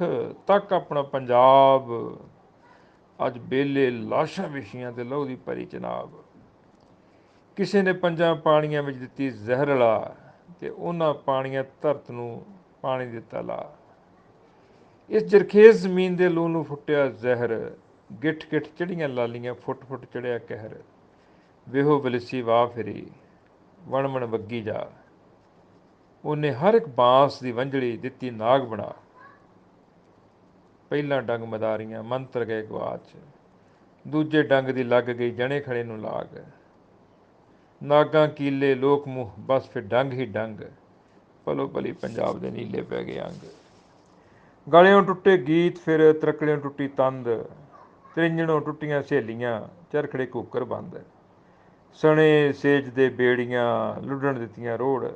ਤੱਕ ਆਪਣਾ ਪੰਜਾਬ, ਅੱਜ ਬੇਲੇ ਲਾਸ਼ਾਂ ਵਿਛੀਆਂ ਤੇ ਲਹੂ ਦੀ ਭਰੀ ਚਨਾਬ। ਕਿਸੇ ਨੇ ਪੰਜਾਂ ਪਾਣੀਆਂ ਵਿੱਚ ਦਿੱਤੀ ਜ਼ਹਿਰਲਾ, ਤੇ ਉਹਨਾਂ ਪਾਣੀਆਂ ਧਰਤ ਨੂੰ ਪਾਣੀ ਦਿੱਤਾ ਲਾ। ਇਸ ਜਰਖੇਜ਼ ਜ਼ਮੀਨ ਦੇ ਲੂਹ ਨੂੰ ਫੁੱਟਿਆ ਜ਼ਹਿਰ, ਗਿੱਠ ਗਿੱਠ ਚੜ੍ਹੀਆਂ ਲਾਲੀਆਂ ਫੁੱਟ ਫੁੱਟ ਚੜ੍ਹਿਆ ਕਹਿਰ। ਵੇਹੋ ਵਲਿੱਸੀ ਵਾਹ ਫਿਰੀ ਵਣ ਵਣ ਵੱਗੀ ਜਾ, ਉਹਨੇ ਹਰ ਇੱਕ ਬਾਂਸ ਦੀ ਵੰਝੜੀ ਦਿੱਤੀ ਨਾਗ ਬਣਾ। ਪਹਿਲਾਂ ਡੰਗ ਮਦਾਰੀਆਂ ਮੰਤਰ ਗਏ ਗਵਾਚ, ਦੂਜੇ ਡੰਗ ਦੀ ਲੱਗ ਗਈ ਜਣੇ ਖੜੇ ਨੂੰ ਲਾਗ। ਨਾਗਾਂ ਕੀਲੇ ਲੋਕ ਮੂੰਹ ਬਸ ਫਿਰ ਡੰਗ ਹੀ ਡੰਗ, ਪਲੋ ਪਲੀ ਪੰਜਾਬ ਦੇ ਨੀਲੇ ਪੈ ਗਏ ਅੰਗ। ਗਲਿਓਂ ਟੁੱਟੇ ਗੀਤ ਫਿਰ ਤਰਕੜਿਓਂ ਟੁੱਟੀ ਤੰਦ, ਤ੍ਰਿੰਜਣੋਂ ਟੁੱਟੀਆਂ ਸਹੇਲੀਆਂ ਚਰਖੜੇ ਕੂਕਰ ਬੰਦ। ਸਣੇ ਸੇਜ ਦੇ ਬੇੜੀਆਂ ਲੁੱਡਣ ਦਿੱਤੀਆਂ ਰੋੜ,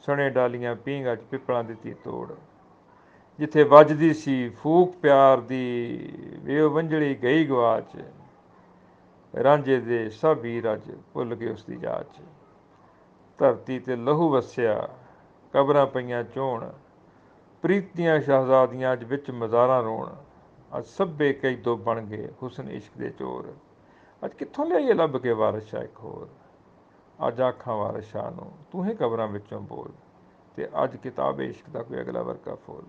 ਸਣੇ ਡਾਲੀਆਂ ਪੀਂਘ ਅੱਜ ਪਿੱਪਲਾਂ ਦਿੱਤੀ ਤੋੜ। ਜਿੱਥੇ ਵੱਜਦੀ ਸੀ ਫੂਕ ਪਿਆਰ ਦੀ ਵੇ ਉਹ ਵੰਝਲੀ ਗਈ ਗਵਾਚ, ਰਾਂਝੇ ਦੇ ਸਭ ਵੀਰ ਅੱਜ ਭੁੱਲ ਗਏ ਉਸ ਦੀ ਜਾਚ। ਧਰਤੀ ਤੇ ਲਹੂ ਵਸਿਆ ਕਬਰਾਂ ਪਈਆਂ ਚੋਣ, ਪ੍ਰੀਤ ਦੀਆਂ ਸ਼ਹਿਜ਼ਾਦੀਆਂ ਅੱਜ ਵਿੱਚ ਮਜ਼ਾਰਾਂ ਰੋਣ। ਅੱਜ ਸਭੇ ਕਈ ਦੋ ਬਣ ਗਏ ਹੁਸਨ ਇਸ਼ਕ ਦੇ ਚੋਰ, ਅੱਜ ਕਿੱਥੋਂ ਲਿਆਈਏ ਲੱਭ ਕੇ ਵਾਰਿਸ ਸ਼ਾਹ ਇੱਕ ਹੋਰ। ਅੱਜ ਆਖਾਂ ਵਾਰਿਸ ਸ਼ਾਹ ਨੂੰ ਤੂੰ ਹੀ ਕਬਰਾਂ ਵਿੱਚੋਂ ਬੋਲ, ਤੇ ਅੱਜ ਕਿਤਾਬ ਇਸ਼ਕ ਦਾ ਕੋਈ ਅਗਲਾ ਵਰਕਾ ਫੋਲ।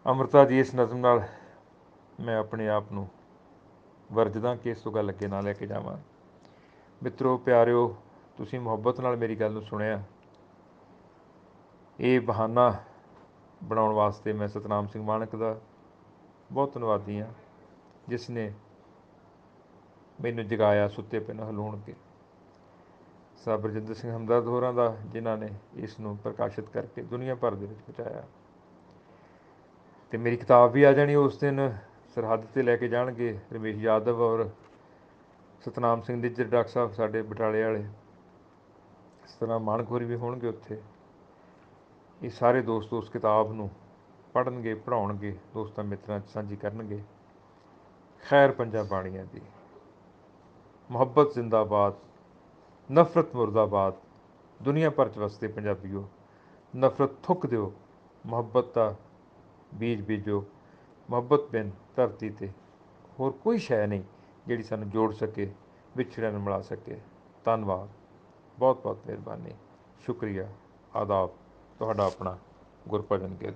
ਅੰਮ੍ਰਿਤਾ ਦੀ ਇਸ ਨਜ਼ਮ ਨਾਲ ਮੈਂ ਆਪਣੇ ਆਪ ਨੂੰ ਵਰਜਦਾ ਕਿ ਇਸ ਤੋਂ ਗੱਲ ਅੱਗੇ ਨਾ ਲੈ ਕੇ ਜਾਵਾਂ। ਮਿੱਤਰੋ ਪਿਆਰਿਓ, ਤੁਸੀਂ ਮੁਹੱਬਤ ਨਾਲ ਮੇਰੀ ਗੱਲ ਨੂੰ ਸੁਣਿਆ। ਇਹ ਬਹਾਨਾ ਬਣਾਉਣ ਵਾਸਤੇ ਮੈਂ ਸਤਨਾਮ ਸਿੰਘ ਮਾਣਕ ਦਾ ਬਹੁਤ ਧੰਨਵਾਦੀ ਹਾਂ, ਜਿਸ ਨੇ ਮੈਨੂੰ ਜਗਾਇਆ ਸੁੱਤੇ ਪਏ ਨੂੰ ਹਲੂਣ ਕੇ। ਸਰਦਾਰ ਬਰਜਿੰਦਰ ਸਿੰਘ ਹਮਦਰਦ ਹੋਰਾਂ ਦਾ, ਜਿਨ੍ਹਾਂ ਨੇ ਇਸ ਨੂੰ ਪ੍ਰਕਾਸ਼ਿਤ ਕਰਕੇ ਦੁਨੀਆ ਭਰ ਦੇ ਵਿੱਚ ਪਹੁੰਚਾਇਆ। ਅਤੇ ਮੇਰੀ ਕਿਤਾਬ ਵੀ ਆ ਜਾਣੀ ਉਸ ਦਿਨ। ਸਰਹੱਦ 'ਤੇ ਲੈ ਕੇ ਜਾਣਗੇ ਰਮੇਸ਼ ਯਾਦਵ ਔਰ ਸਤਨਾਮ ਸਿੰਘ ਨਿੱਜਰ, ਡਾਕਟਰ ਸਾਹਿਬ ਸਾਡੇ ਬਟਾਲੇ ਵਾਲੇ। ਸਤਨਾਮ ਮਾਣਕ ਹੋਰੀ ਵੀ ਹੋਣਗੇ ਉੱਥੇ। ਇਹ ਸਾਰੇ ਦੋਸਤ ਉਸ ਕਿਤਾਬ ਨੂੰ ਪੜ੍ਹਨਗੇ, ਪੜ੍ਹਾਉਣਗੇ, ਦੋਸਤਾਂ ਮਿੱਤਰਾਂ 'ਚ ਸਾਂਝੀ ਕਰਨਗੇ। ਖੈਰ ਪੰਜਾਂ ਬਾਣੀਆਂ ਦੀ। ਮੁਹੱਬਤ ਜ਼ਿੰਦਾਬਾਦ, ਨਫ਼ਰਤ ਮੁਰਦਾਬਾਦ। ਦੁਨੀਆ ਭਰ 'ਚ ਵਸਦੇ ਪੰਜਾਬੀਓ, ਨਫ਼ਰਤ ਥੁੱਕ ਦਿਓ, ਮੁਹੱਬਤ ਦਾ ਬੀਜ ਬੀਜੋ। ਮੁਹੱਬਤ ਬਿਨ ਧਰਤੀ 'ਤੇ ਹੋਰ ਕੋਈ ਸ਼ੈ ਨਹੀਂ ਜਿਹੜੀ ਸਾਨੂੰ ਜੋੜ ਸਕੇ, ਵਿਛੜਿਆਂ ਨੂੰ ਮਿਲਾ ਸਕੇ। ਧੰਨਵਾਦ, ਬਹੁਤ ਬਹੁਤ ਮਿਹਰਬਾਨੀ, ਸ਼ੁਕਰੀਆ, ਆਦਾਬ। ਤੁਹਾਡਾ ਆਪਣਾ ਗੁਰਭਜਨ ਗਿੱਲ।